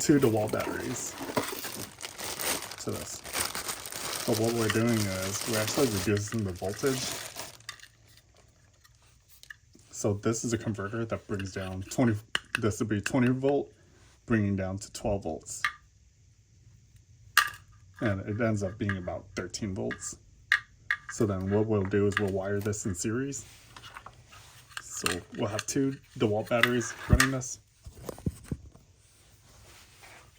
2 Dewalt batteries to this. But what we're doing is we're actually reducing the voltage. So this is a converter that brings down 20, this would be 20 volt, bringing down to 12 volts. And it ends up being about 13 volts. So then what we'll do is we'll wire this in series. So we'll have 2 DeWalt batteries running this.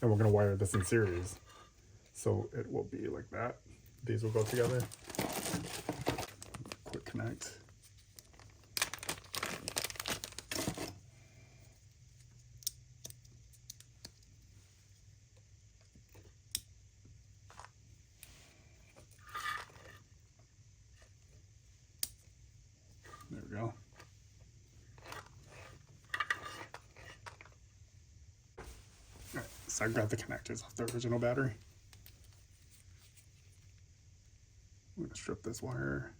And we're going to wire this in series. So it will be like that. These will go together. Quick connect. There we go. Alright, so I grabbed the connectors off the original battery. I'm going to strip this wire.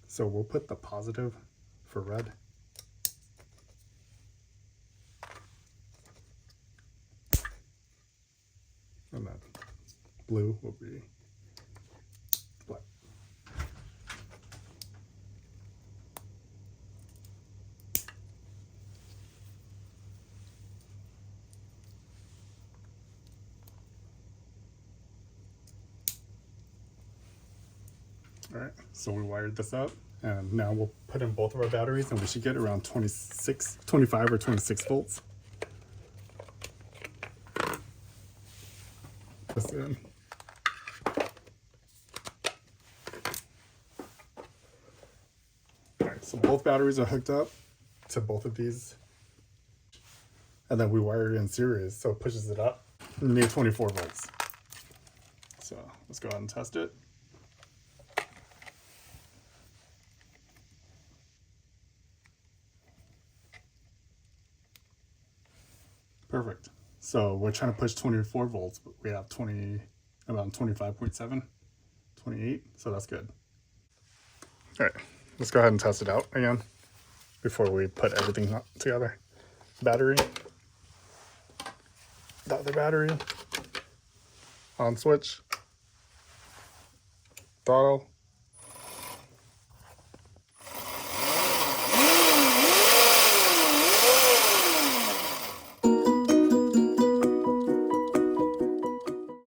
So we'll put the positive for red. And then blue will be black. All right, so we wired this up, and now we'll put in both of our batteries, and we should get around 25 or 26 volts. This in. All right, so both batteries are hooked up to both of these, and then we wire it in series, so it pushes it up near 24 volts. So let's go ahead and test it. Perfect. So we're trying to push 24 volts, but we have around 25.7, 28, so that's good. All right, let's go ahead and test it out again before we put everything together. Battery, the other battery, on switch, throttle,